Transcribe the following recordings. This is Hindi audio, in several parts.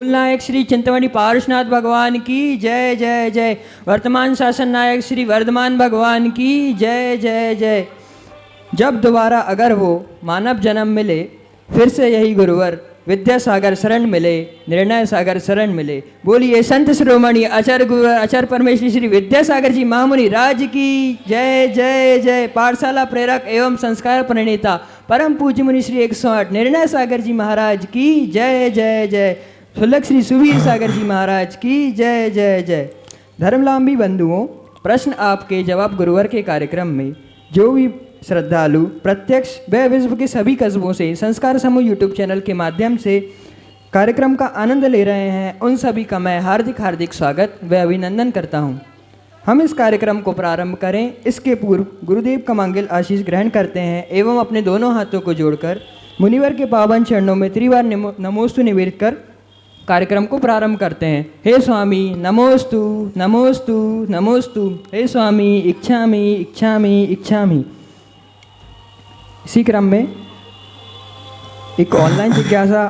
नायक श्री चिंतामणि पारुषनाथ भगवान की जय जय जय। वर्तमान शासन नायक श्री वर्धमान भगवान की जय जय जय। जब दोबारा अगर वो मानव जन्म मिले, फिर से यही गुरुवर विद्यासागर शरण मिले, निर्णय सागर शरण मिले। बोलिए संत शिरोमणि आचार्य गुरुवर आचार्य परमेश्वरी श्री विद्यासागर जी महामुनि राज की जय जय जय। पाठशाला प्रेरक एवं संस्कार प्रणेता परम पूज्य मुनि श्री 108 निर्णय सागर जी महाराज की जय जय जय। सुलभ श्री सुवीर सागर जी महाराज की जय जय जय। धर्मलांबी बंधुओं, प्रश्न आपके जवाब गुरुवर के कार्यक्रम में जो भी श्रद्धालु प्रत्यक्ष व विश्व के सभी कस्बों से संस्कार समूह यूट्यूब चैनल के माध्यम से कार्यक्रम का आनंद ले रहे हैं, उन सभी का मैं हार्दिक हार्दिक स्वागत व अभिनंदन करता हूं। हम इस कार्यक्रम को प्रारंभ करें इसके पूर्व गुरुदेव का मंगल आशीष ग्रहण करते हैं एवं अपने दोनों हाथों को जोड़कर मुनिवर के पावन चरणों में त्रिवार नमोस्तु निवेदित कर कार्यक्रम को प्रारंभ करते हैं। हे स्वामी नमोस्तु नमोस्तु नमोस्तु। हे स्वामी इच्छामि इच्छामि इच्छामि। इसी क्रम में एक ऑनलाइन जिज्ञासा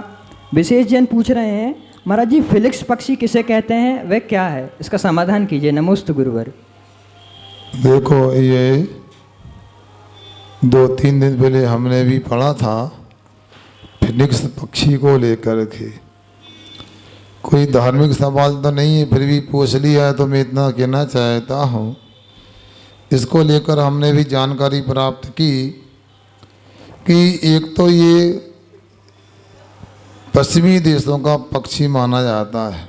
विशेष जन पूछ रहे हैं, महाराज जी फिलिक्स पक्षी किसे कहते हैं, वह क्या है, इसका समाधान कीजिए। नमोस्तु गुरुवर। देखो, ये 2-3 दिन पहले हमने भी पढ़ा था फिनिक्स पक्षी को लेकर के। कोई धार्मिक सवाल तो नहीं है, फिर भी पूछ लिया है तो मैं इतना कहना चाहता हूँ। इसको लेकर हमने भी जानकारी प्राप्त की कि एक तो ये पश्चिमी देशों का पक्षी माना जाता है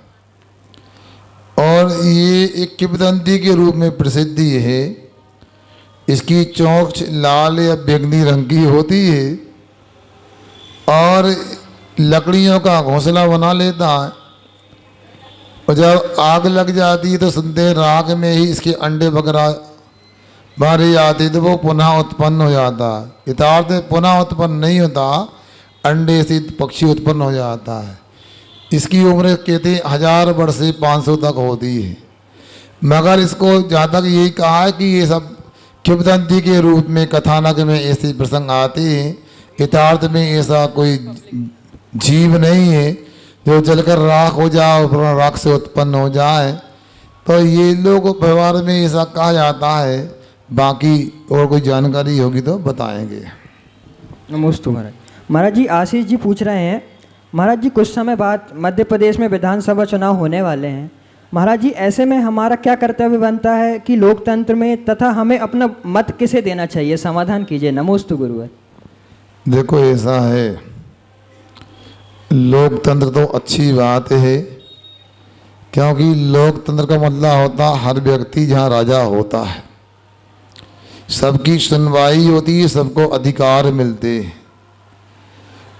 और ये एक किंवदंती के रूप में प्रसिद्धि है। इसकी चोंच लाल या बैंगनी रंग की होती है और लकड़ियों का घोंसला बना लेता है और जब आग लग जाती है तो सुनते राख में ही इसके अंडे वगैरह बाहर आते तो वो पुनः उत्पन्न हो जाता है। यथार्थ पुनः उत्पन्न नहीं होता, अंडे से पक्षी उत्पन्न हो जाता है। इसकी उम्र कहते हैं 1000 वर्ष से 500 तक होती है। मगर इसको जहाँ तक यही कहा है कि ये सब किंवदंती के रूप में कथानक में ऐसे प्रसंग आते हैं। यथार्थ में ऐसा कोई जीव नहीं है जो जलकर राख हो जाए और राख से उत्पन्न हो जाए। तो ये लोग व्यवहार में ऐसा कहा जाता है। बाकी और कोई जानकारी होगी तो बताएंगे। नमोस्तु महाराज। महाराज जी आशीष जी पूछ रहे हैं, महाराज जी कुछ समय बाद मध्य प्रदेश में विधानसभा चुनाव होने वाले हैं। महाराज जी ऐसे में हमारा क्या कर्तव्य बनता है कि लोकतंत्र में, तथा हमें अपना मत किसे देना चाहिए, समाधान कीजिए। नमोस्तु गुरुवर। देखो, ऐसा है, लोकतंत्र तो अच्छी बात है क्योंकि लोकतंत्र का मतलब होता हर व्यक्ति जहाँ राजा होता है, सबकी सुनवाई होती है, सबको अधिकार मिलते हैं।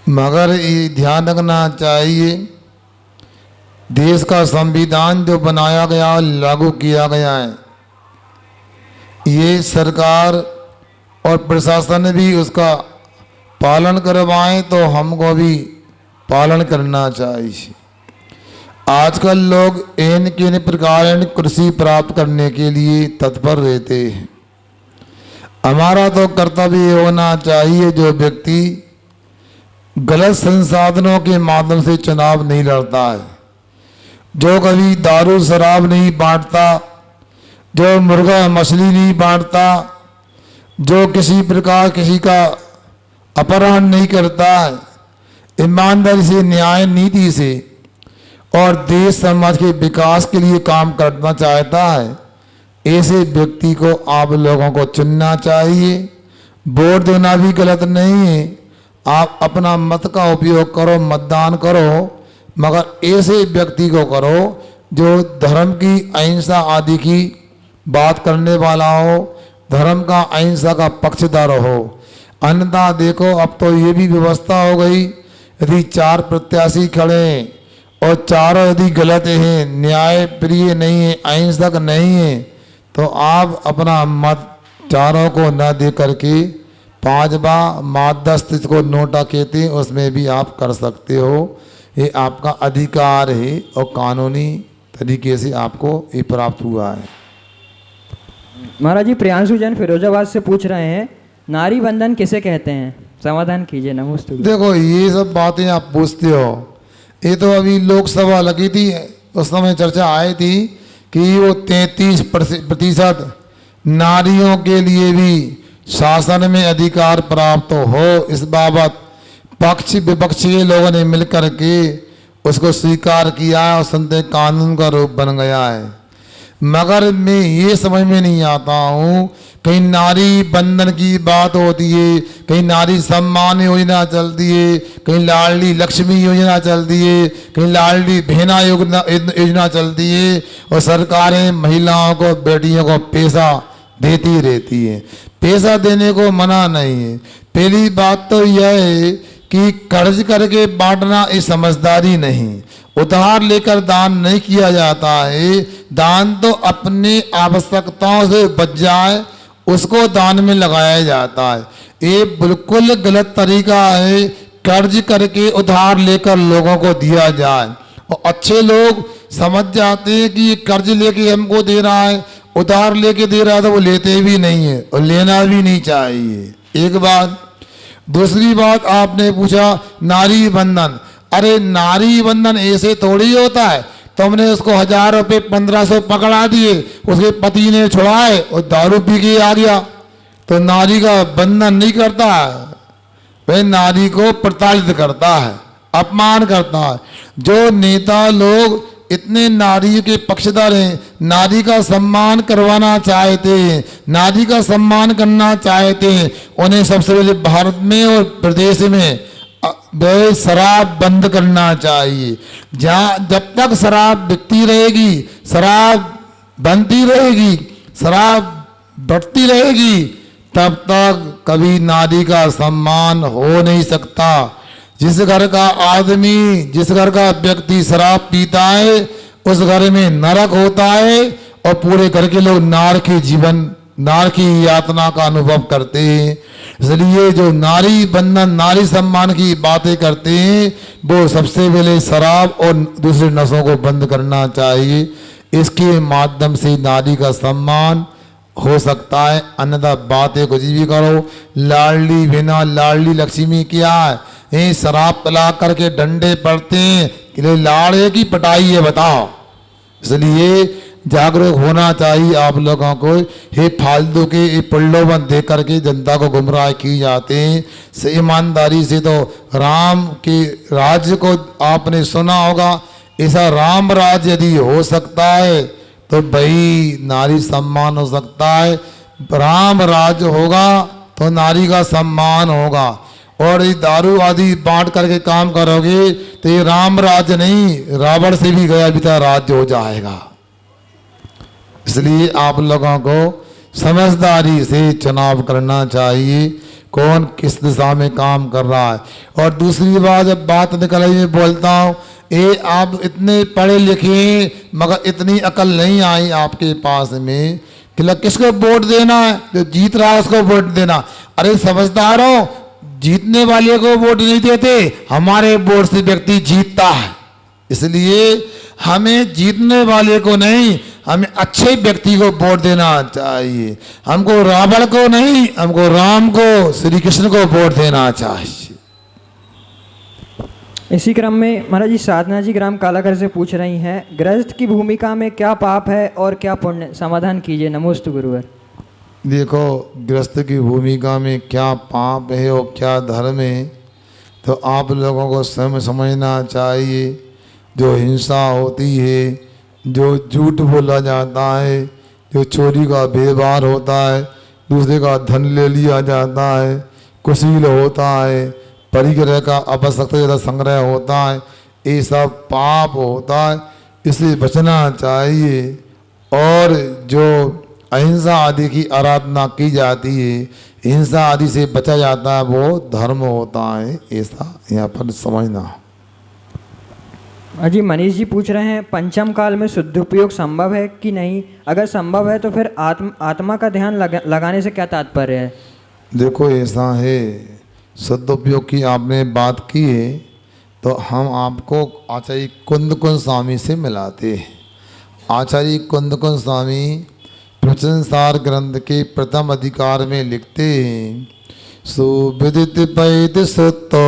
मगर ये ध्यान रखना चाहिए, देश का संविधान जो बनाया गया लागू किया गया है, ये सरकार और प्रशासन भी उसका पालन करवाएं तो हमको भी पालन करना चाहिए। आजकल लोग इन किन प्रकार कृषि प्राप्त करने के लिए तत्पर रहते हैं। हमारा तो कर्तव्य होना चाहिए, जो व्यक्ति गलत संसाधनों के माध्यम से चुनाव नहीं लड़ता है, जो कभी दारू शराब नहीं बांटता, जो मुर्गा मछली नहीं बांटता, जो किसी प्रकार किसी का अपहरण नहीं करता है, ईमानदारी से न्याय नीति से और देश समाज के विकास के लिए काम करना चाहता है, ऐसे व्यक्ति को आप लोगों को चुनना चाहिए। वोट देना भी गलत नहीं है, आप अपना मत का उपयोग करो, मतदान करो, मगर ऐसे व्यक्ति को करो जो धर्म की अहिंसा आदि की बात करने वाला हो, धर्म का अहिंसा का पक्षधर हो। अन्यथा देखो, अब तो ये भी व्यवस्था हो गई, यदि 4 प्रत्याशी खड़े हैं और चारों यदि गलत हैं, न्याय प्रिय नहीं है, अहिंसक नहीं है, तो आप अपना मत चारों को न दे करके 5वां मादस्त को नोटा कहते हैं, उसमें भी आप कर सकते हो। ये आपका अधिकार है और कानूनी तरीके से आपको ये प्राप्त हुआ है। महाराज जी प्रियांशु जैन फिरोजाबाद से पूछ रहे हैं, नारी बंधन किसे कहते हैं, समाधान कीजिए। नमस्ते। देखो, ये सब बातें आप पूछते हो, ये तो अभी लोकसभा लगी थी, उस समय चर्चा आई थी कि वो 33% नारियों के लिए भी शासन में अधिकार प्राप्त हो, इस बाबत पक्ष विपक्ष के लोगों ने मिलकर के उसको स्वीकार किया है और संसदीय कानून का रूप बन गया है। मगर मैं ये समझ में नहीं आता हूँ, कहीं नारी बंधन की बात होती है, कहीं नारी सम्मान योजना चलती है, कहीं लाडली लक्ष्मी योजना चलती है, कहीं लाडली बहना योजना चलती है और सरकारें महिलाओं को बेटियों को पैसा देती रहती है। पैसा देने को मना नहीं है। पहली बात तो यह है कि कर्ज करके बांटना ये समझदारी नहीं, उधार लेकर दान नहीं किया जाता है। दान तो अपने आवश्यकताओं से बच जाए उसको दान में लगाया जाता है। ये बिल्कुल गलत तरीका है, कर्ज करके उधार लेकर लोगों को दिया जाए। और अच्छे लोग समझ जाते हैं कि ये कर्ज लेके हमको दे रहा है, उधार लेके दे रहा है, तो वो लेते भी नहीं है और लेना भी नहीं चाहिए। एक बात। दूसरी बात, आपने पूछा नारी बंधन। अरे नारी बंधन ऐसे थोड़ी होता है, तुमने उसको 1000 रुपये 1500 पकड़ा दिए, उसके पति ने छुड़ाए और दारू पी के आ गया, तो नारी का बंधन नहीं करता है, वह नारी को प्रताड़ित करता है, अपमान करता है। जो नेता लोग इतने नारी के पक्षधर हैं, नारी का सम्मान करवाना चाहते हैं, नारी का सम्मान करना चाहते हैं, उन्हें सबसे पहले भारत में और प्रदेश में शराब बंद करना चाहिए। जहाँ जब तक शराब बिकती रहेगी, शराब बनती रहेगी, शराब बढ़ती रहेगी, तब तक कभी नारी का सम्मान हो नहीं सकता। जिस घर का आदमी, जिस घर का व्यक्ति शराब पीता है, उस घर में नरक होता है और पूरे घर के लोग नार की यातना का अनुभव करते हैं। इसलिए जो नारी बंधन, नारी सम्मान की बातें करते हैं, वो सबसे पहले शराब और दूसरे नशों को बंद करना चाहिए। इसके माध्यम से नारी का सम्मान हो सकता है, अन्यथा बातें कुछ भी करो। लाडली बिना लाडली लक्ष्मी क्या है? ये शराब पिला करके डंडे पड़ते हैं कि लाड़े की पटाई है, बताओ। इसलिए जागरूक होना चाहिए आप लोगों को। हे फालतू के ये प्रलोभन दे करके जनता को गुमराह की जाते हैं। से ईमानदारी से तो राम के राज्य को आपने सुना होगा, ऐसा राम राज्य यदि हो सकता है तो भाई नारी सम्मान हो सकता है। राम राज्य होगा तो नारी का सम्मान होगा। और ये दारू आदि बांट करके काम करोगे तो ये राम राज्य नहीं, रावण से भी गया बीता राज्य हो जाएगा। इसलिए आप लोगों को समझदारी से चुनाव करना चाहिए, कौन किस दिशा में काम कर रहा है। और दूसरी बात, जब बात निकल आई मैं बोलता हूँ, ये आप इतने पढ़े लिखे मगर इतनी अकल नहीं आई आपके पास में कि किसको वोट देना है, जो जीत रहा है उसको वोट देना। अरे समझदारों, जीतने वाले को वोट नहीं देते, हमारे वोट से व्यक्ति जीतता है। इसलिए हमें जीतने वाले को नहीं, हमें अच्छे व्यक्ति को वोट देना चाहिए। हमको रावण को नहीं, हमको राम को, श्री कृष्ण को वोट देना चाहिए। इसी क्रम में महाराज जी साधना जी ग्राम कालाघर से पूछ रही हैं, गृहस्थ की भूमिका में क्या पाप है और क्या पुण्य, समाधान कीजिए। नमोस्तु गुरुवर। देखो, गृहस्थ की भूमिका में क्या पाप है और क्या धर्म है, तो आप लोगों को स्वयं समझना चाहिए। जो हिंसा होती है, जो झूठ बोला जाता है, जो चोरी का व्यवहार होता है, दूसरे का धन ले लिया जाता है, कुशील होता है, परिग्रह का आवश्यकता संग्रह होता है, ये सब पाप होता है, इससे बचना चाहिए। और जो अहिंसा आदि की आराधना की जाती है, हिंसा आदि से बचा जाता है, वो धर्म होता है। ऐसा यहाँ पर समझना। अजी मनीष जी पूछ रहे हैं, पंचम काल में शुद्धोपयोग संभव है कि नहीं? अगर संभव है तो फिर आत्मा का ध्यान लगाने से क्या तात्पर्य है? देखो, ऐसा है, सदुपयोग की आपने बात की है तो हम आपको आचार्य कुंदकुंज स्वामी से मिलाते हैं। आचार्य कुंदकुंज स्वामी प्रवचनसार ग्रंथ के प्रथम अधिकार में लिखते हैं, सुविदित पैद सुतो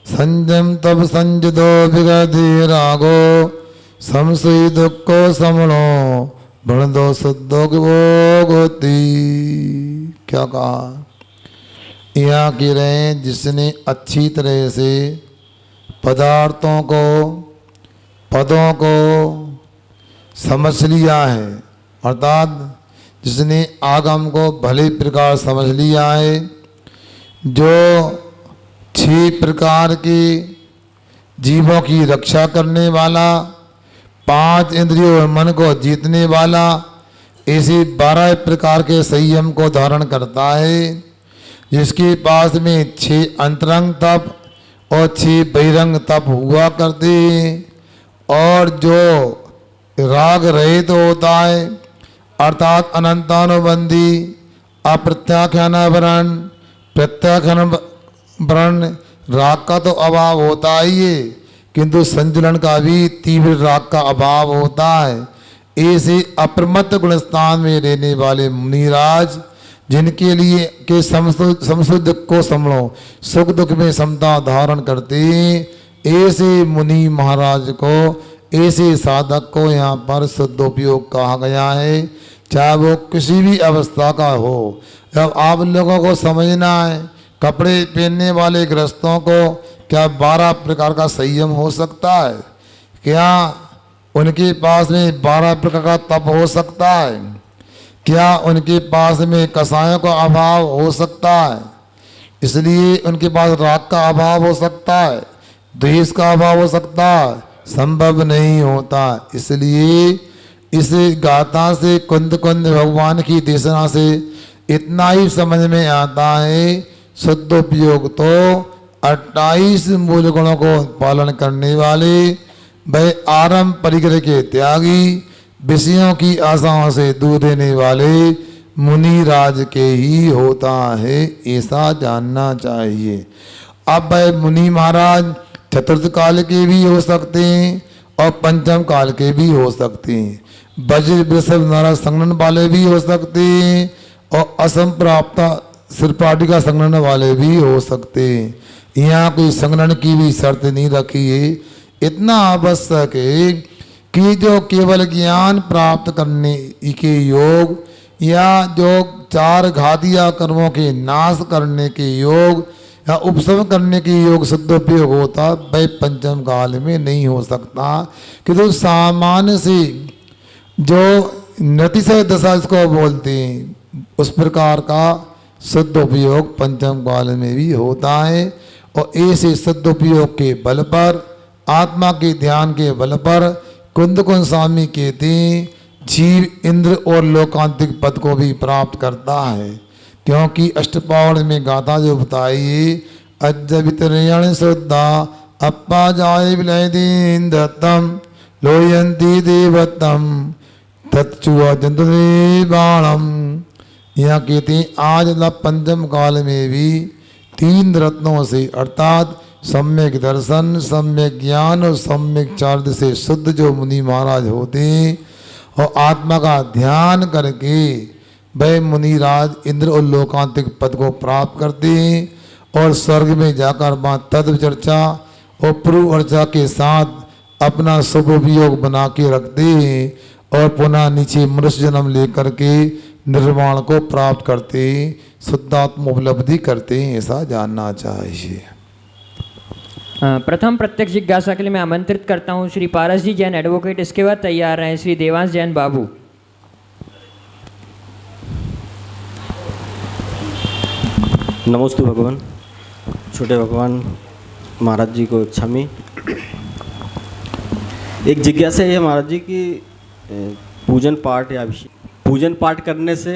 संजम तब संजदो विगधि रागो समसुई दुखो समणो भण दो शुद्धो गोती। क्या कहा? यहाँ कह रहे हैं जिसने अच्छी तरह से पदार्थों को, पदों को समझ लिया है, अर्थात जिसने आगम को भले प्रकार समझ लिया है, जो 6 प्रकार के जीवों की रक्षा करने वाला, 5 इंद्रियों और मन को जीतने वाला, ऐसे 12 प्रकार के संयम को धारण करता है, जिसके पास में 6 अंतरंग तप और 6 बहिरंग तप हुआ करते हैं, और जो राग रहित तो होता है, अर्थात अनंतानुबंधी, अप्रत्याख्यानावरण, प्रत्याख्यानावरण, राग का तो अभाव होता ही है, किंतु संचलन का भी तीव्र राग का अभाव होता है। ऐसे अप्रमत्त गुणस्थान में रहने वाले मुनिराज, जिनके लिए के समसुख को समलो, सुख दुख में समता धारण करते हैं, ऐसे मुनि महाराज को, ऐसे साधक को यहाँ पर शुद्धोपयोग कहा गया है, चाहे वो किसी भी अवस्था का हो। अब आप लोगों को समझना है, कपड़े पहनने वाले गृहस्थों को क्या 12 प्रकार का संयम हो सकता है? क्या उनके पास में 12 प्रकार का तप हो सकता है? क्या उनके पास में कसायों का अभाव हो सकता है? इसलिए उनके पास राग का अभाव हो सकता है, द्वेष का अभाव हो सकता है? संभव नहीं होता। इसलिए इस गाथा से कुंद कुंद भगवान की देशना से इतना ही समझ में आता है, शुद्धोपयोग तो 28 मूल गुणों को पालन करने वाले, वह आरंभ परिग्रह के त्यागी, विषयों की आशाओं से दूर रहने वाले मुनि राज के ही होता है, ऐसा जानना चाहिए। अब वह मुनि महाराज चतुर्थ काल के भी हो सकते हैं और पंचम काल के भी हो सकते हैं, वज्र वृषभ नारा संगणन वाले भी हो सकते हैं और असम प्राप्त सिरपाटी का संगणन वाले भी हो सकते हैं। यहाँ कोई संगणन की भी शर्त नहीं रखी है। इतना आवश्यक है कि जो केवल ज्ञान प्राप्त करने के योग या जो 4 घातिया कर्मों के नाश करने के योग या उपशम करने के योग शुद्धोपयोग होता, वह पंचम काल में नहीं हो सकता। किंतु सामान्य से जो नतिशय दशा इसको बोलते हैं, उस प्रकार का शुद्धोपयोग पंचम काल में भी होता है। और ऐसे शुद्धोपयोग के बल पर, आत्मा के ध्यान के बल पर कुंद कुंद स्वामी कहते हैं, जीव इंद्र और लोकांतिक पद को भी प्राप्त करता है, क्योंकि अष्टपावण में गाथा जो बताई, अज्ज वितरण शुद्धा अपा जाय विलय दीन दत्तम लोयंती देवतम तत्चुआ बाणम। यहाँ कहते हैं आज पंचम काल में भी 3 रत्नों से, अर्थात सम्यक दर्शन, सम्यक ज्ञान और सम्यक चार्य से शुद्ध जो मुनि महाराज होते हैं और आत्मा का ध्यान करके वह मुनिराज इंद्र और लोकांतिक पद को प्राप्त करते हैं और स्वर्ग में जाकर वहाँ तत्व चर्चा और पूर्व अर्चा के साथ अपना शुभ उपयोग बना के रखते हैं और पुनः नीचे मनुष्य जन्म लेकर के निर्वाण को प्राप्त करते हैं, शुद्धात्म उपलब्धि करते हैं, ऐसा जानना चाहिए। प्रथम प्रत्यक्ष जिज्ञासा के लिए मैं आमंत्रित करता हूँ श्री पारस जी जैन एडवोकेट, इसके बाद तैयार हैं श्री देवांश जैन बाबू। नमोस्तु भगवान। छोटे भगवान महाराज जी को क्षमी। एक जिज्ञासा है महाराज जी की पूजन पाठ या अभिषेक, पूजन पाठ करने से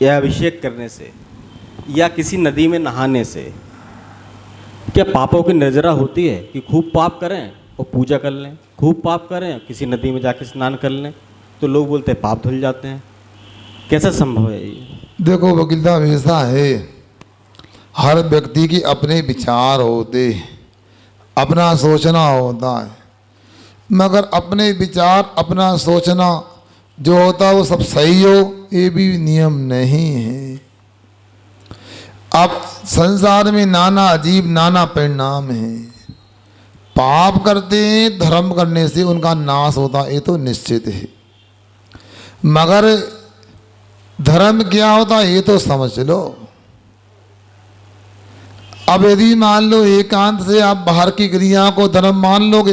या अभिषेक करने से या किसी नदी में नहाने से क्या पापों की नजरा होती है कि खूब पाप करें और पूजा कर लें, खूब पाप करें किसी नदी में जाकर स्नान कर लें तो लोग बोलते हैं पाप धुल जाते हैं? कैसा संभव है ये? देखो वकील साहब, ऐसा है, हर व्यक्ति के अपने विचार होते, अपना सोचना होता है, मगर अपने विचार अपना सोचना जो होता है वो सब सही हो ये भी नियम नहीं है। अब संसार में नाना अजीब नाना परिणाम हैं। पाप करते हैं, धर्म करने से उनका नाश होता है, ये तो निश्चित है। मगर धर्म क्या होता है ये तो समझ लो। अब यदि मान लो एकांत से आप बाहर की क्रियाओं को धर्म मान लोगे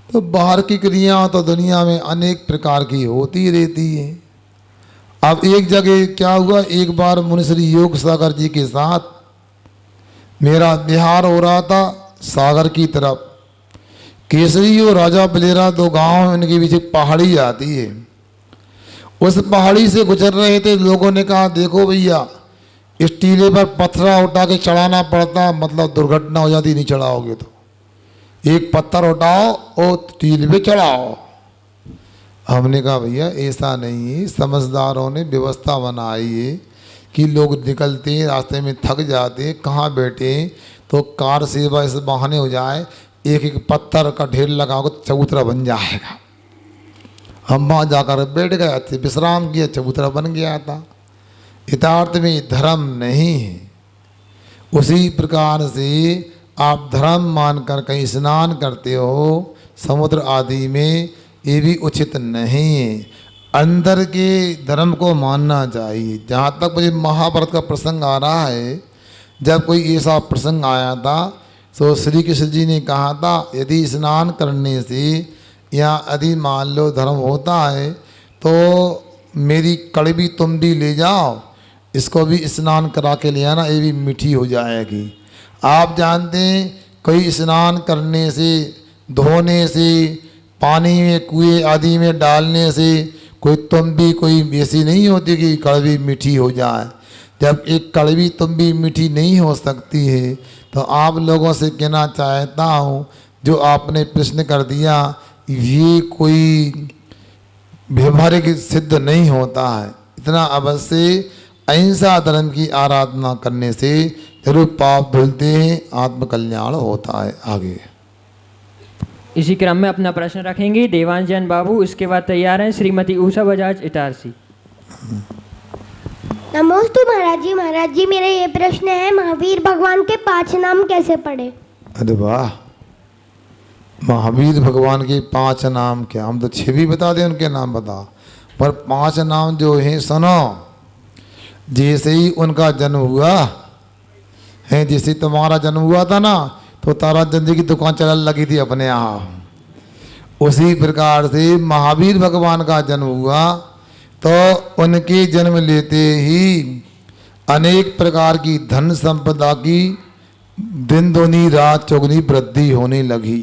तो बाहर की क्रियाएं तो दुनिया में अनेक प्रकार की होती रहती हैं। अब एक जगह क्या हुआ, एक बार मुनिश्री योग सागर जी के साथ मेरा विहार हो रहा था सागर की तरफ। केसरी और राजा बलेरा दो गांव, इनके पीछे पहाड़ी आती है। उस पहाड़ी से गुजर रहे थे, लोगों ने कहा देखो भैया इस टीले पर पत्थर उठा के चढ़ाना पड़ता, मतलब दुर्घटना हो जाती नहीं चढ़ाओगे तो। एक पत्थर उठाओ और टीले पे चढ़ाओ। हमने कहा भैया ऐसा नहीं है, समझदारों ने व्यवस्था बनाई है कि लोग निकलते हैं रास्ते में थक जाते हैं, कहाँ बैठे तो कार सेवा इस बहाने हो जाए, एक एक पत्थर का ढेर लगाओगे तो चबूतरा बन जाएगा। हम वहाँ जाकर बैठ गए थे, विश्राम किया, चबूतरा बन गया था। यथार्थ में धर्म नहीं है। उसी प्रकार से आप धर्म मानकर कहीं स्नान करते हो समुद्र आदि में, ये भी उचित नहीं है। अंदर के धर्म को मानना चाहिए। जहाँ तक मुझे महाभारत का प्रसंग आ रहा है, जब कोई ऐसा प्रसंग आया था तो श्री कृष्ण जी ने कहा था यदि स्नान करने से या यदि मान लो धर्म होता है तो मेरी कड़वी तुम भी ले जाओ, इसको भी स्नान करा के ले आना, ये भी मीठी हो जाएगी। आप जानते हैं कोई स्नान करने से, धोने से, पानी में कुएं आदि में डालने से कोई तुम भी कोई ऐसी नहीं होती कि कड़वी मीठी हो जाए। जब एक कड़वी तुम भी मीठी नहीं हो सकती है तो आप लोगों से कहना चाहता हूँ जो आपने प्रश्न कर दिया ये कोई व्यवहारिक सिद्ध नहीं होता है। इतना अवश्य अहिंसा धर्म की आराधना करने से जरूर पाप धुलते हैं, आत्मकल्याण होता है। आगे इसी क्रम में अपना प्रश्न रखेंगे देवांश जैन बाबू, इसके बाद तैयार हैं श्रीमती उषा बजाज इटारसी। नमोस्तु महाराज जी। महाराज जी मेरा ये प्रश्न है, महावीर भगवान के 5 नाम कैसे पढ़े? अरे वाह, महावीर भगवान के 5 नाम क्या, हम तो 6 भी बता दें उनके नाम बता, पर 5 नाम जो हैं सुनो। जैसे ही उनका जन्म हुआ है, जैसे तुम्हारा जन्म हुआ था ना तो तारा चंद की दुकान चलने लगी थी अपने यहाँ, उसी प्रकार से महावीर भगवान का जन्म हुआ तो उनके जन्म लेते ही अनेक प्रकार की धन संपदा की दिन दुनी रात चौगुनी वृद्धि होने लगी।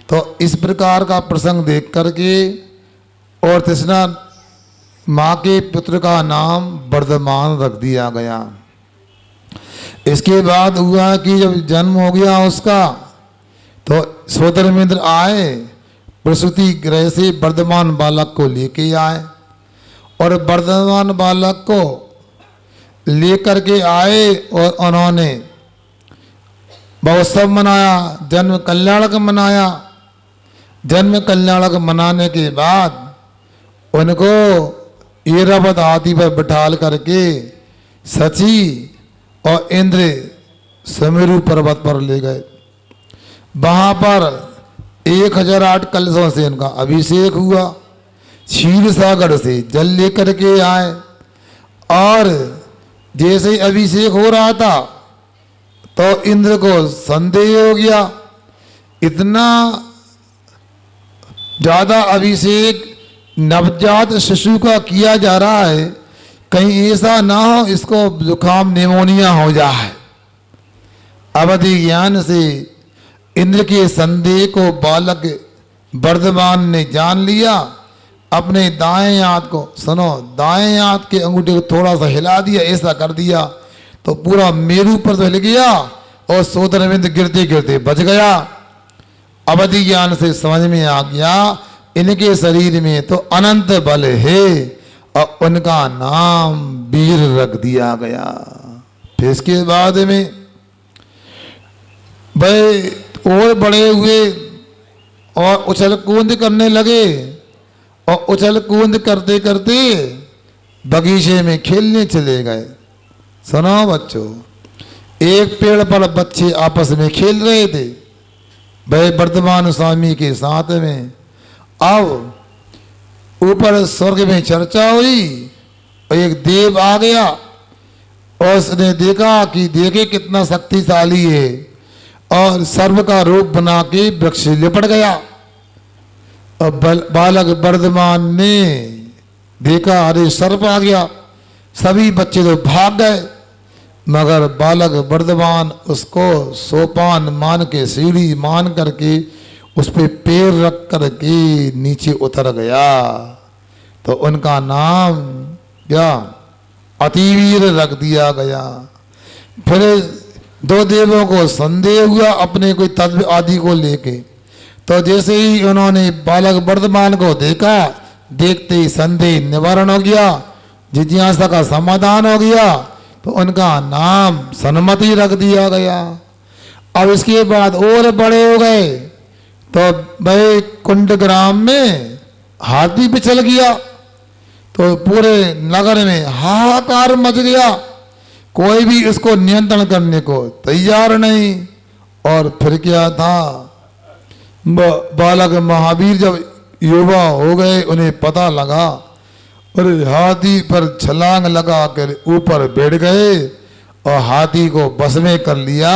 तो इस प्रकार का प्रसंग देख करके और तृष्णा माँ के पुत्र का नाम वर्धमान रख दिया गया। इसके बाद हुआ कि जब जन्म हो गया उसका तो सोदरमिंद्र आए, प्रसूति गृह से वर्धमान बालक को लेके आए और वर्धमान बालक को लेकर के आए और उन्होंने महोत्सव मनाया, जन्म कल्याणक मनाया। जन्म कल्याणक मनाने के बाद उनको ऐरावत हाथी पर बिठाल करके सची और इंद्र सुमेरु पर्वत पर ले गए। वहाँ पर 1008 कलशों से उनका अभिषेक हुआ, क्षीर सागर से जल लेकर के आए और जैसे ही अभिषेक हो रहा था तो इंद्र को संदेह हो गया, इतना ज़्यादा अभिषेक नवजात शिशु का किया जा रहा है, कहीं ऐसा ना हो इसको जुकाम निमोनिया हो जाए। अवधि ज्ञान से इंद्र के संदेह को बालक वर्धमान ने जान लिया। अपने दाएं हाथ को, सुनो, दाएं हाथ के अंगूठे को थोड़ा सा हिला दिया, ऐसा कर दिया तो पूरा मेरू पर तो हिल गया और सोदरमिंद गिरते गिरते बच गया। अवधि ज्ञान से समझ में आ गया इनके शरीर में तो अनंत बल है और उनका नाम वीर रख दिया गया। फिर इसके बाद में भाई और बड़े हुए और उछल कूद करने लगे और उछल कूद करते करते बगीचे में खेलने चले गए। सुनो बच्चों, एक पेड़ पर बच्चे आपस में खेल रहे थे भाई वर्धमान स्वामी के साथ में। अब ऊपर स्वर्ग में चर्चा हुई और एक देव आ गया और उसने देखा कि देखे कितना शक्तिशाली है, और सर्प का रूप बना के वृक्ष से लिपट गया। और बालक वर्धमान ने देखा अरे सर्प आ गया, सभी बच्चे तो भाग गए, मगर बालक वर्धमान उसको सोपान मान के, सीढ़ी मान करके उस पे पैर रख करके नीचे उतर गया। तो उनका नाम क्या अतिवीर रख दिया गया। फिर दो देवों को संदेह हुआ अपने कोई तत्व आदि को लेके, तो जैसे ही उन्होंने बालक वर्धमान को देखा, देखते ही संदेह निवारण हो गया, जिज्ञासा का समाधान हो गया, तो उनका नाम सन्मति रख दिया गया। अब इसके बाद और बड़े हो गए तो भाई कुंड ग्राम में हाथी पिछल गया, तो पूरे नगर में हाहाकार मच गया, कोई भी इसको नियंत्रण करने को तैयार नहीं। और फिर क्या था, बालक महावीर जब युवा हो गए, उन्हें पता लगा, अरे हाथी पर छलांग लगा कर ऊपर बैठ गए और हाथी को बस में कर लिया।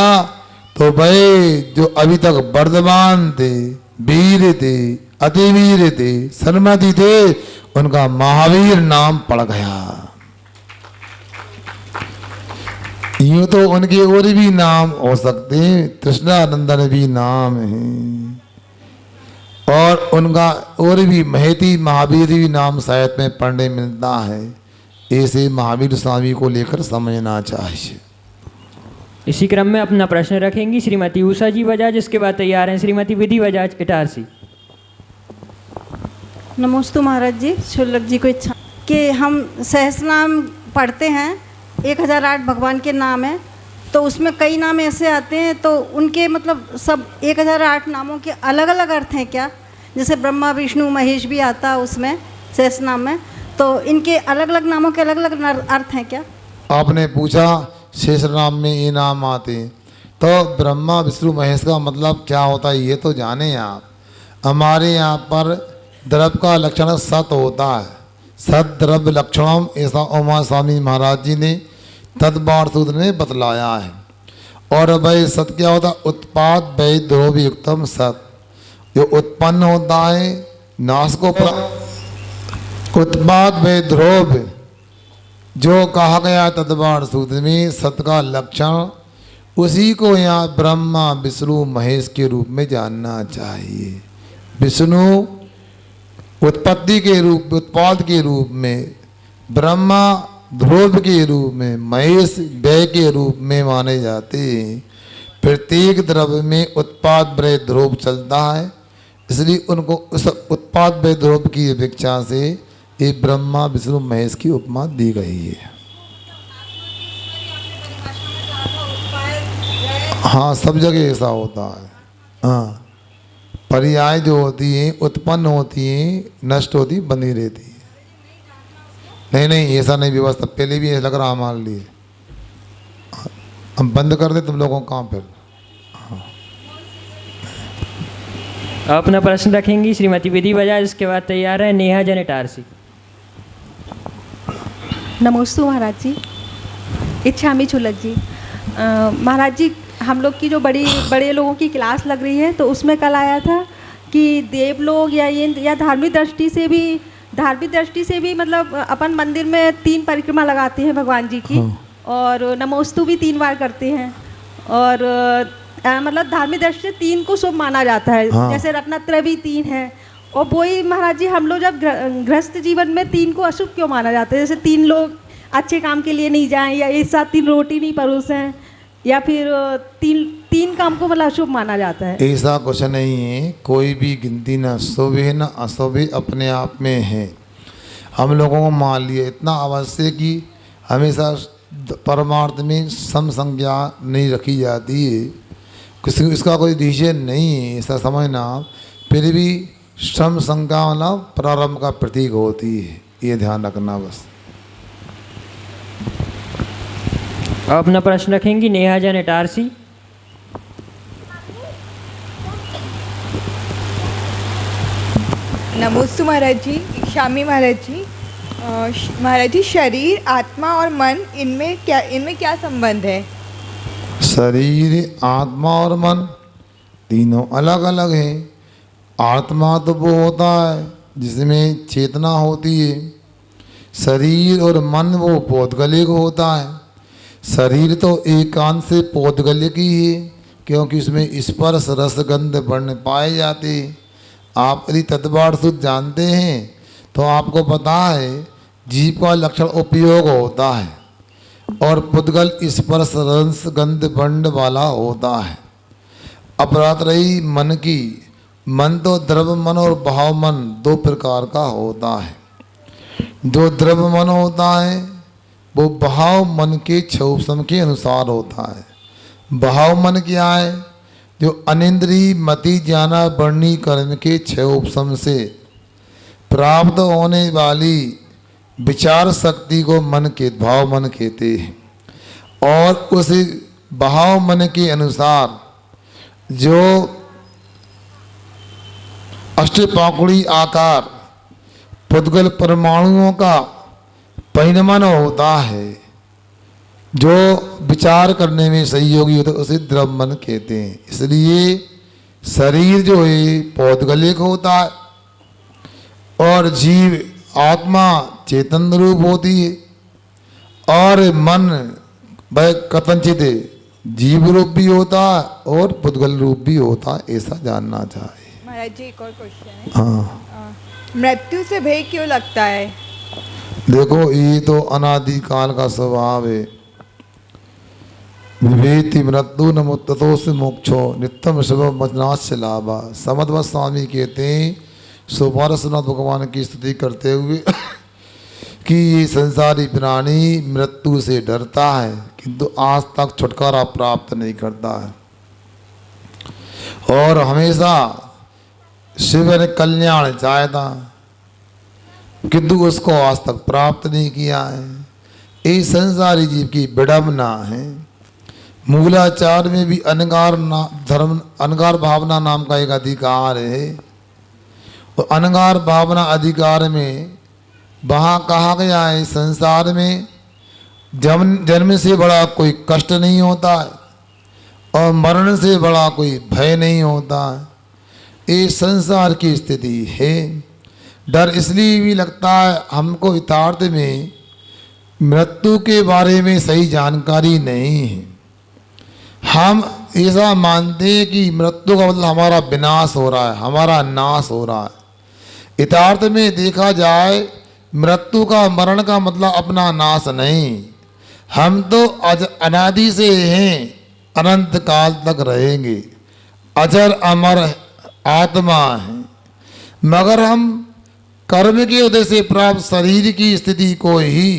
तो भाई जो अभी तक वर्धमान थे, वीर थे, अतिवीर थे, सन्मति थे, उनका महावीर नाम पड़ गया। यूं तो उनके और भी नाम हो सकते हैं, कृष्णानंदन भी नाम है, और उनका और भी महती महावीर भी नाम साहित्य में पढ़ने मिलता है। ऐसे महावीर स्वामी को लेकर समझना चाहिए। इसी क्रम में अपना प्रश्न रखेंगी श्रीमती उषा जी बजाज, इसके बाद तैयार हैं श्रीमती विधि बजाज इटारसी। नमोस्तु महाराज जी। शुल्लक जी को इच्छा कि हम सहस्रनाम पढ़ते हैं, 1008 भगवान के नाम है, तो उसमें कई नाम ऐसे आते हैं, तो उनके मतलब सब 1008 नामों के अलग अलग अर्थ हैं क्या? जैसे ब्रह्मा विष्णु महेश भी आता उसमें सहस्रनाम में, तो इनके अलग अलग नामों के अलग अलग अर्थ हैं क्या? आपने पूछा शेष नाम में ये नाम आते, तो ब्रह्मा विष्णु महेश का मतलब क्या होता है ये तो जाने आप। हमारे यहाँ पर द्रव्य का लक्षण सत होता है, सत द्रव्य लक्षणम, ऐसा उमा स्वामी महाराज जी ने तद्वार सूत्र में बतलाया है। और भाई सत क्या होता है? उत्पाद वै ध्रुव युक्तम सत, जो उत्पन्न होता है नाश को उत्पाद वै ध्रुव जो कहा गया तद्वार सूत्र में सत का लक्षण, उसी को यहाँ ब्रह्मा विष्णु महेश के रूप में जानना चाहिए। विष्णु उत्पत्ति के रूप, उत्पाद के रूप में, ब्रह्मा ध्रुव के रूप में, महेश व्यय के रूप में माने जाते हैं। प्रत्येक द्रव्य में उत्पाद व्यय ध्रुव चलता है, इसलिए उनको उस उत्पाद व्यय ध्रुव की अपेक्षा से ये ब्रह्मा विष्णु महेश की उपमा दी गई है। हाँ, सब जगह ऐसा होता है। हाँ, पर्याय जो होती हैं उत्पन्न होती हैं, नष्ट होती बनी रहती है। नहीं नहीं, ऐसा नहीं व्यवस्था, पहले भी ऐसा लग रहा हमारे लिए। हम बंद कर दे तुम लोगों का काम फिर। अपना प्रश्न रखेंगी श्रीमती विधि बजाज, इसके बाद तैयार है नेहा जन इटारसी। नमोस्तु महाराज जी। इच्छामी छुलक जी। महाराज जी, हम लोग की जो बड़े लोगों की क्लास लग रही है, तो उसमें कल आया था कि देव लोग या धार्मिक दृष्टि से भी मतलब अपन मंदिर में 3 परिक्रमा लगाते हैं भगवान जी की। हाँ। और नमोस्तु भी 3 बार करते हैं, और मतलब धार्मिक दृष्टि से 3 को शुभ माना जाता है। हाँ। जैसे रत्नत्रय भी 3 है, और वही महाराज जी हम लोग जब गृहस्थ जीवन में 3 को अशुभ क्यों माना जाता है? जैसे 3 लोग अच्छे काम के लिए नहीं जाएं, या एक साथ 3 रोटी नहीं परोसें, या फिर 3 काम को मतलब अशुभ माना जाता है। ऐसा कुछ नहीं है, कोई भी गिनती न शुभ है न अशुभ है, अपने आप में है। हम लोगों को मान लिया इतना अवश्य कि हमेशा परमार्थ में सम संज्ञा नहीं रखी जाती है, किसी इसका कोई रीजन नहीं है, ऐसा समझना। फिर भी सम संज्ञा मतलब प्रारंभ का प्रतीक होती है, ये ध्यान रखना बस। अब अपना प्रश्न रखेंगी नेहा जैन इटारसी। नमोस्तु महाराज जी, शामी महाराज जी। महाराज जी, शरीर, आत्मा और मन, इनमें क्या संबंध है? शरीर, आत्मा और मन तीनों अलग अलग हैं। आत्मा तो वो होता है जिसमें चेतना होती है। शरीर और मन वो पौधगलिक होता है। शरीर तो एकांत से पौधगलिक ही है, क्योंकि उसमें स्पर्श, रस, गंध, वर्ण पाए जाते हैं। आप यदि तत्वार्थ शुद्ध जानते हैं तो आपको पता है जीव का लक्षण उपयोग होता है और पुद्गल स्पर्श, रस, गंध, वर्ण वाला होता है। अपराध रही मन की, मन तो द्रव्य मन और भाव मन दो प्रकार का होता है। जो द्रव्य मन होता है वो भाव मन के क्षोभसम के अनुसार होता है। भाव मन क्या है? जो अनिंद्रिय मति ज्ञाना वर्णी कर्म के क्षोभसम से प्राप्त होने वाली विचार शक्ति को मन के भाव मन कहते हैं। और उस भाव मन के अनुसार जो अष्टपाकुड़ी आकार पुद्गल परमाणुओं का परिणमन होता है, जो विचार करने में सहयोगी होता है, उसे द्रव्य मन कहते हैं। इसलिए शरीर जो है पौधगलिक होता है और जीव आत्मा चेतन रूप होती है और मन वह कथनचित जीव रूप भी होता है और पुद्गल रूप भी होता है, ऐसा जानना चाहिए। महाराज जी, एक और क्वेश्चन है। हाँ, मृत्यु से भय क्यों लगता है? देखो ये तो अनादिकाल का स्वभाव है। विभेति मृत्यु न मुत्ततो से मोक्षो नित्यम शिव मजनाश लाभा। समद्वत स्वामी कहते हैं सुपारसनाथ भगवान की स्तुति करते हुए कि ये संसारी प्राणी मृत्यु से डरता है किंतु आज तक छुटकारा प्राप्त नहीं करता है और हमेशा शिव ने कल्याण चाहता किंतु उसको आज तक प्राप्त नहीं किया है। ये संसारी जीव की विडंबना है। मूलाचार में भी अनगार भावना नाम का एक अधिकार है। और अनगार भावना अधिकार में वहाँ कहा गया है संसार में जन्म से बड़ा कोई कष्ट नहीं होता है और मरण से बड़ा कोई भय नहीं होता है। ये संसार की स्थिति है। डर इसलिए भी लगता है हमको यथार्थ में मृत्यु के बारे में सही जानकारी नहीं है। हम ऐसा मानते हैं कि मृत्यु का मतलब हमारा विनाश हो रहा है, हमारा नाश हो रहा है। यथार्थ में देखा जाए मृत्यु का, मरण का मतलब अपना नाश नहीं। हम तो अनादि से हैं, अनंत काल तक रहेंगे, अजर अमर आत्मा है। मगर हम कर्म के उदय से प्राप्त शरीर की स्थिति को ही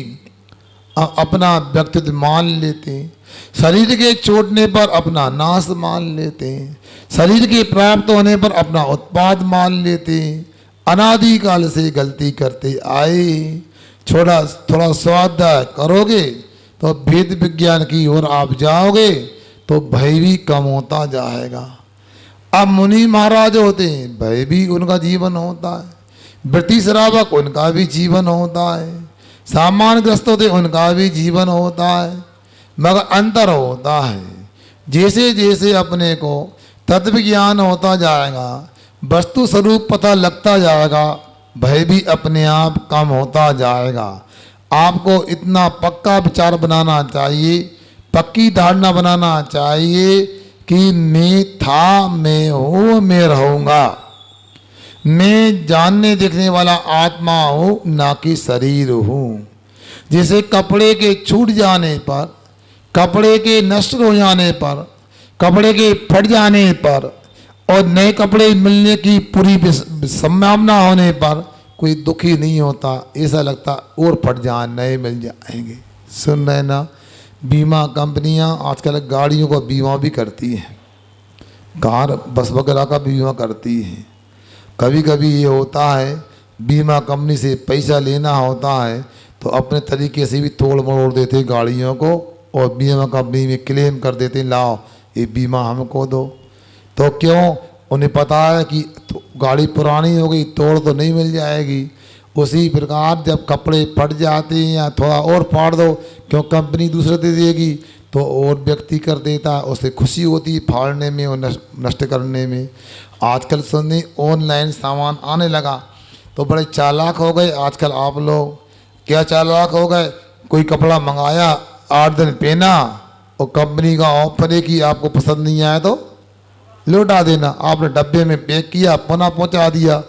अपना व्यक्तित्व मान लेते हैं। शरीर के छूटने पर अपना नाश मान लेते हैं। शरीर के प्राप्त होने पर अपना उत्पाद मान लेते हैं। अनादिकाल से गलती करते आए। थोड़ा स्वाध्याय करोगे तो वेद विज्ञान की ओर आप जाओगे तो भय भी कम होता जाएगा। अब मुनि महाराज होते हैं, भय भी उनका जीवन होता है। ब्रिटिश श्रावक उनका भी जीवन होता है। सामान्य ग्रस्त होते उनका भी जीवन होता है। मगर अंतर होता है जैसे जैसे अपने को तत्व ज्ञान होता जाएगा, वस्तु स्वरूप पता लगता जाएगा, भय भी अपने आप कम होता जाएगा। आपको इतना पक्का विचार बनाना चाहिए, पक्की धारणा बनाना चाहिए कि मैं था, मैं हूँ, मैं रहूँगा। मैं जानने देखने वाला आत्मा हूँ, ना कि शरीर हूँ। जैसे कपड़े के छूट जाने पर, कपड़े के नष्ट हो जाने पर, कपड़े के फट जाने पर और नए कपड़े मिलने की पूरी संभावना होने पर कोई दुखी नहीं होता। ऐसा लगता और फट जाए, नए मिल जाएंगे। सुन रहे ना, बीमा कंपनियां आजकल गाड़ियों का बीमा भी करती हैं, कार बस वगैरह का बीमा करती हैं। कभी कभी ये होता है बीमा कंपनी से पैसा लेना होता है तो अपने तरीके से भी तोड़ मरोड़ देते गाड़ियों को और बीमा कंपनी में क्लेम कर देते हैं, लाओ ये बीमा हमको दो। तो क्यों? उन्हें पता है कि गाड़ी पुरानी हो गई, तोड़ तो नहीं मिल जाएगी। उसी प्रकार जब कपड़े फट जाते हैं या थोड़ा और फाड़ दो, क्यों कंपनी दूसरे दे देगी, तो और व्यक्ति कर देता, उसे खुशी होती है फाड़ने में और नष्ट करने में। आजकल सुनने ऑनलाइन सामान आने लगा तो बड़े चालाक हो गए आजकल आप लोग। क्या चालाक हो गए? कोई कपड़ा मंगाया, 8 दिन पहना और कंपनी का ऑफर है कि आपको पसंद नहीं आया तो लौटा देना। आपने डब्बे में पैक किया, पुनः पहुंचा दिया,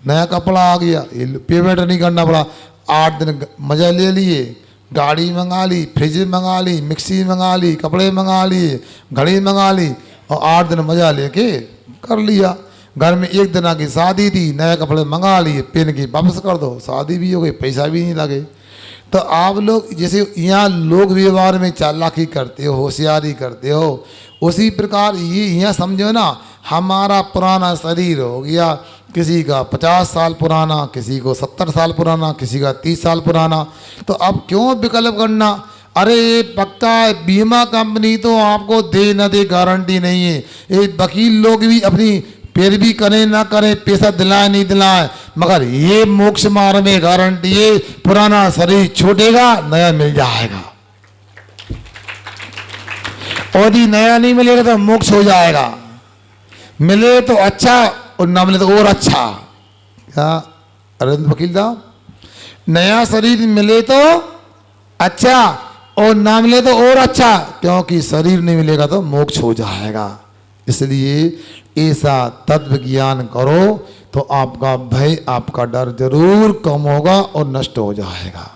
नया कपड़ा आ गया, ये पेमेंट नहीं करना पड़ा। 8 दिन मज़ा ले लिए, गाड़ी मंगा ली, फ्रिज मंगा ली, मिक्सी मंगा ली, कपड़े मंगा लिए, घड़ी मंगा ली और 8 दिन मज़ा लेके कर लिया। घर में 1 दिन की शादी थी, नए कपड़े मंगा लिए, पहन के वापस कर दो, शादी भी हो गई, पैसा भी नहीं लगे। तो आप लोग जैसे यहाँ लोग व्यवहार में चालाकी करते हो, होशियारी करते हो, उसी प्रकार ये यहाँ समझो ना, हमारा पुराना शरीर हो गया, किसी का 50 साल पुराना, किसी को 70 साल पुराना, किसी का 30 साल पुराना। तो अब क्यों विकल्प करना? अरे ये पक्का है, बीमा कंपनी तो आपको दे न दे गारंटी नहीं है। ये वकील लोग भी अपनी फिर भी करें ना करें, पैसा दिलाए नहीं दिलाए, मगर ये मोक्ष मार्ग में गारंटी है, पुराना शरीर छूटेगा, नया मिल जाएगा। और यदि नया नहीं मिलेगा तो मोक्ष हो जाएगा। मिले तो अच्छा और ना मिले तो और अच्छा। क्या अरविंद वकील साहब? नया शरीर मिले तो अच्छा और ना मिले तो और अच्छा, क्योंकि शरीर नहीं मिलेगा तो मोक्ष हो जाएगा। इसलिए ऐसा तत्व ज्ञान करो तो आपका भय, आपका डर जरूर कम होगा और नष्ट हो जाएगा।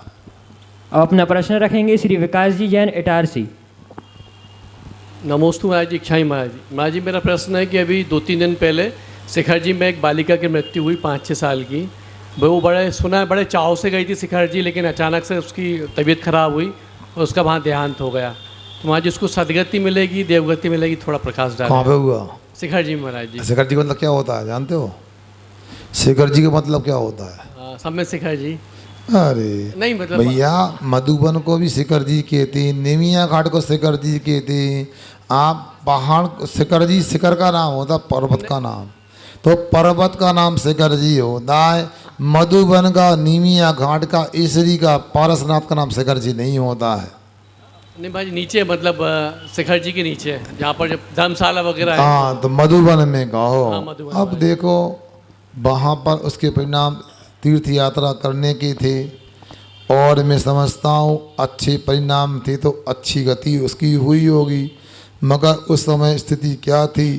अब अपना प्रश्न रखेंगे श्री विकास जी जैन इटारसी। नमोस्तु महाराज जी, इच्छाई महाराज जी। महाराज जी, मेरा प्रश्न है कि अभी 2-3 दिन पहले शिखर जी में एक बालिका की मृत्यु हुई 5-6 साल की। वो बड़े सुना है बड़े चाव से गई थी शिखर जी, लेकिन अचानक से उसकी तबीयत खराब हुई और उसका वहाँ देहांत हो गया। तो महाराज जी उसको सदगति मिलेगी, देवगति मिलेगी, थोड़ा प्रकाश डालें। कहाँ पे हुआ? शिखर जी महाराज जी। शिखर जी का मतलब क्या होता है जानते हो? शिखर जी का मतलब क्या होता है? सब में शिखर जी। अरे नहीं मतलब भैया, मधुबन को भी शिखर जी कहते हैं, नेमिया घाट को शिखर जी कहते हैं। आप पहाड़ शिखर जी, शिखर का नाम होता है पर्वत का नाम, तो पर्वत का नाम शिखर जी होता है। मधुबन का, नीमिया घाट का, ईसरी का, पारसनाथ का नाम शिखर जी नहीं होता है। नहीं भाई, नीचे मतलब शिखर जी के नीचे जहाँ पर जब धर्मशाला वगैरह है। हाँ, तो मधुबन में कहो। हाँ, मधुबन अब देखो वहाँ पर उसके परिणाम तीर्थ यात्रा करने के थे और मैं समझता हूँ अच्छे परिणाम थे, तो अच्छी गति उसकी हुई होगी। मगर उस समय स्थिति क्या थी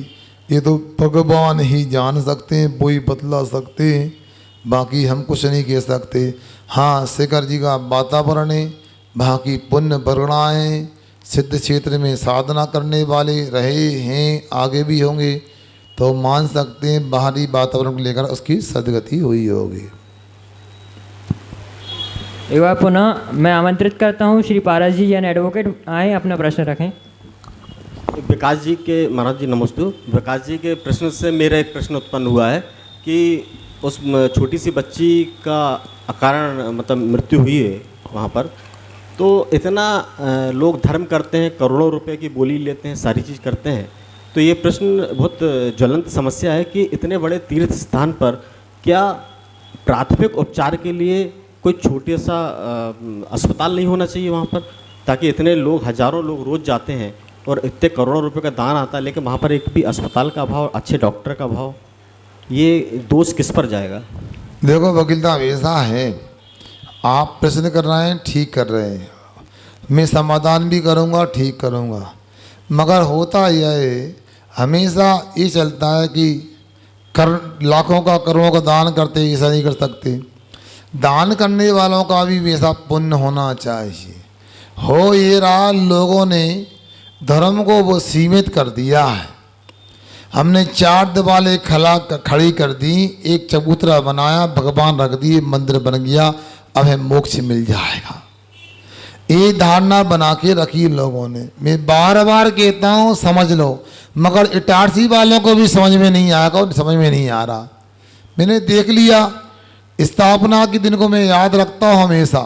ये तो भगवान ही जान सकते हैं, वो ही बतला सकते हैं, बाकी हम कुछ नहीं कह सकते। हाँ, शिखर जी का वातावरण है, वहाँ की पुण्य वर्णाएँ, सिद्ध क्षेत्र में साधना करने वाले रहे हैं, आगे भी होंगे, तो मान सकते हैं बाहरी वातावरण को लेकर उसकी सदगति हुई होगी। एक बार पुनः मैं आमंत्रित करता हूँ श्री पारस जी जैन एडवोकेट, आए अपना प्रश्न रखें। विकास जी के महाराज जी नमस्ते। विकास जी के प्रश्न से मेरा एक प्रश्न उत्पन्न हुआ है कि उस छोटी सी बच्ची का अकारण मतलब मृत्यु हुई है वहाँ पर, तो इतना लोग धर्म करते हैं, करोड़ों रुपए की बोली लेते हैं, सारी चीज़ करते हैं, तो ये प्रश्न बहुत ज्वलंत समस्या है कि इतने बड़े तीर्थ स्थान पर क्या प्राथमिक उपचार के लिए कोई छोटे सा अस्पताल नहीं होना चाहिए वहाँ पर, ताकि इतने लोग, हजारों लोग रोज़ जाते हैं और इतने करोड़ों रुपए का दान आता है, लेकिन वहाँ पर एक भी अस्पताल का अभाव, अच्छे डॉक्टर का अभाव, ये दोष किस पर जाएगा? देखो वकील साहब, ऐसा है, आप प्रश्न कर रहे हैं, ठीक कर रहे हैं, मैं समाधान भी करूँगा, ठीक करूँगा, मगर होता यह है हमेशा ये चलता है कि लाखों का, करोड़ों का दान करते, ऐसा नहीं कर सकते। दान करने वालों का भी वैसा पुण्य होना चाहिए। हो ये रहा, लोगों ने धर्म को वो सीमित कर दिया है। हमने 4 दीवारें खड़ी कर दी, एक चबूतरा बनाया, भगवान रख दिए, मंदिर बन गया, अब हमें मोक्ष मिल जाएगा, ये धारणा बना के रखी लोगों ने। मैं बार बार कहता हूँ समझ लो, मगर इटारसी वालों को भी समझ में नहीं आएगा और समझ में नहीं आ रहा। मैंने देख लिया, स्थापना के दिन को मैं याद रखता हूँ हमेशा।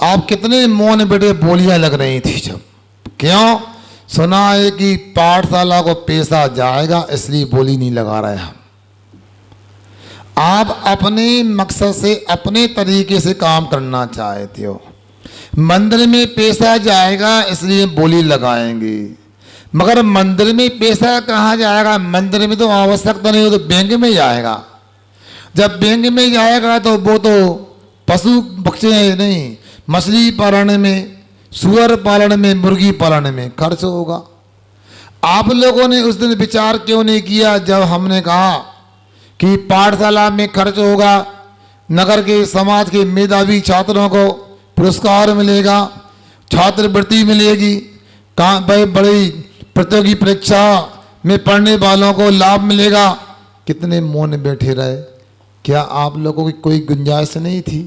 आप कितने मौन बेटे बोलियाँ लग रही थी जब क्यों? सुना है कि पाठशाला को पैसा जाएगा, इसलिए बोली नहीं लगा रहे हम। आप अपने मकसद से अपने तरीके से काम करना चाहते हो। मंदिर में पैसा जाएगा इसलिए बोली लगाएंगे, मगर मंदिर में पैसा कहाँ जाएगा? मंदिर में तो आवश्यकता नहीं हो तो बैंक में जाएगा। जब बैंक में जाएगा तो वो तो पशु पक्षी नहीं, मछली पालन में, सुअर पालन में, मुर्गी पालन में खर्च होगा। आप लोगों ने उस दिन विचार क्यों नहीं किया जब हमने कहा कि पाठशाला में खर्च होगा, नगर के समाज के मेधावी छात्रों को पुरस्कार मिलेगा, छात्रवृत्ति मिलेगी, बड़ी प्रतियोगी परीक्षा में पढ़ने वालों को लाभ मिलेगा। कितने मौन बैठे रहे? क्या आप लोगों की कोई गुंजाइश नहीं थी?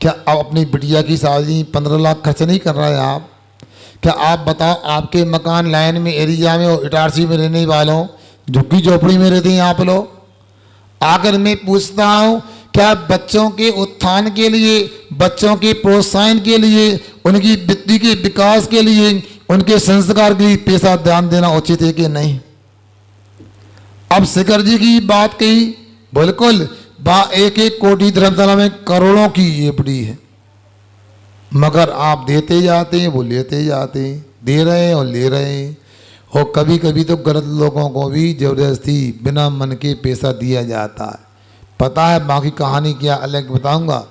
क्या आप अपनी बिटिया की शादी 15 लाख खर्च नहीं कर रहे हैं आप? क्या आप बताओ, आपके मकान लाइन में एरिया में और इटारसी में रहने वालों झुग्गी झोपड़ी में रहते हैं आप लोग? आकर मैं पूछता हूँ, क्या बच्चों के उत्थान के लिए, बच्चों के प्रोत्साहन के लिए, उनकी बुद्धि के विकास के लिए, उनके संस्कार के लिए पैसा ध्यान देना उचित है कि नहीं? अब शेखर जी की बात कही, बिल्कुल एक एक कोटि धर्मशाला में करोड़ों की एफडी है, मगर आप देते जाते हैं, वो लेते जाते हैं, दे रहे हैं और ले रहे हैं। और कभी कभी तो गलत लोगों को भी जबरदस्ती बिना मन के पैसा दिया जाता है। पता है बाकी कहानी क्या अलग बताऊंगा।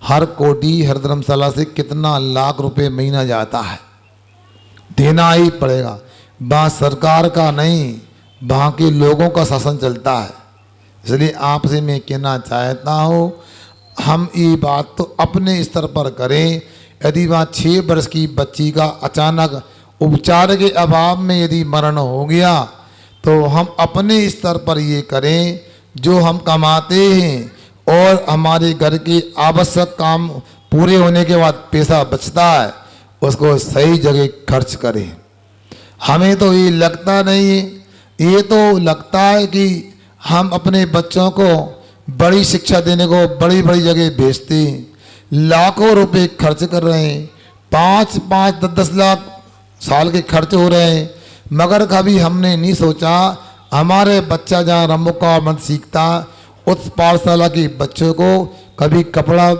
हर कोटि हर धर्मशाला से कितना लाख रुपए महीना जाता है, देना ही पड़ेगा। वहाँ सरकार का नहीं, वहाँ के लोगों का शासन चलता है। इसलिए आपसे मैं कहना चाहता हूँ, हम ये बात तो अपने स्तर पर करें। यदि वहाँ 6 वर्ष की बच्ची का अचानक उपचार के अभाव में यदि मरण हो गया तो हम अपने स्तर पर ये करें, जो हम कमाते हैं और हमारे घर के आवश्यक काम पूरे होने के बाद पैसा बचता है, उसको सही जगह खर्च करें। हमें तो ये लगता नहीं है, ये तो लगता है कि हम अपने बच्चों को बड़ी शिक्षा देने को बड़ी बड़ी जगह भेजते हैं, लाखों रुपए खर्च कर रहे हैं, 5-5, 10-10 लाख साल के खर्च हो रहे हैं, मगर कभी हमने नहीं सोचा हमारे बच्चा जहाँ रमुका मत सीखता, उस पाठशाला के बच्चों को कभी कपड़ा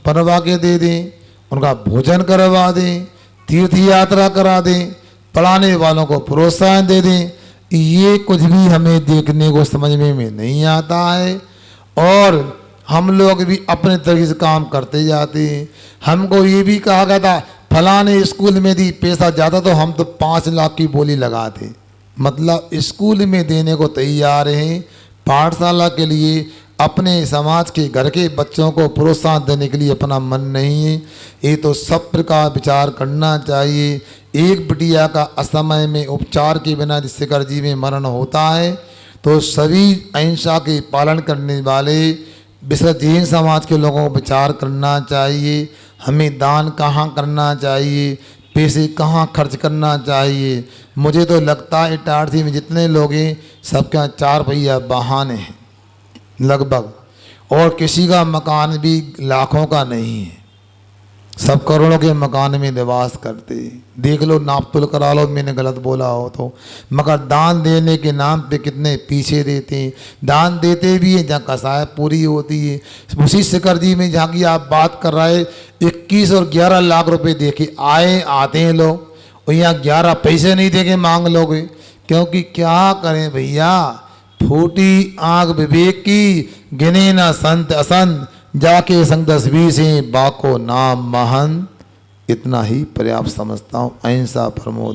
बनवा के दे दें, उनका भोजन करवा दें, तीर्थ यात्रा करा दें, पढ़ाने वालों को प्रोत्साहन दे दें। ये कुछ भी हमें देखने को समझने में नहीं आता है और हम लोग भी अपने तरीके से काम करते जाते हैं। हमको ये भी कहा गया था फलाने स्कूल में दी पैसा ज़्यादा तो हम तो 5 लाख की बोली लगाते, मतलब स्कूल में देने को तैयार हैं, पाठशाला के लिए अपने समाज के घर के बच्चों को प्रोत्साहन देने के लिए अपना मन नहीं है। ये तो सब प्रकार विचार करना चाहिए। एक बिटिया का असमय में उपचार के बिना शेखर जी में मरण होता है तो सभी अहिंसा के पालन करने वाले विश्व जैन समाज के लोगों को विचार करना चाहिए। हमें दान कहाँ करना चाहिए, पैसे कहाँ खर्च करना चाहिए। मुझे तो लगता है इटारसी में जितने लोग हैं सबके यहाँ 4 पहिया वाहन हैं लगभग, और किसी का मकान भी लाखों का नहीं है, सब करोड़ों के मकान में निवास करते। देख लो, नाप तुल करा लो, मैंने गलत बोला हो तो। मगर दान देने के नाम पे कितने पीछे रहते हैं। दान देते भी हैं जहाँ कसाय पूरी होती है। उसी शेखर जी में जहाँ की आप बात कर रहे 21 और 11 लाख रुपए देके आते हैं लोग, और यहाँ 11 पैसे नहीं देके मांग लोगे, क्योंकि क्या करें भैया, फूटी आँख विवेक की, गिने न संत असंत, जाके संग 10-20 हैं बाको नाम महंत। इतना ही पर्याप्त समझता हूँ। अहिंसा प्रमोद।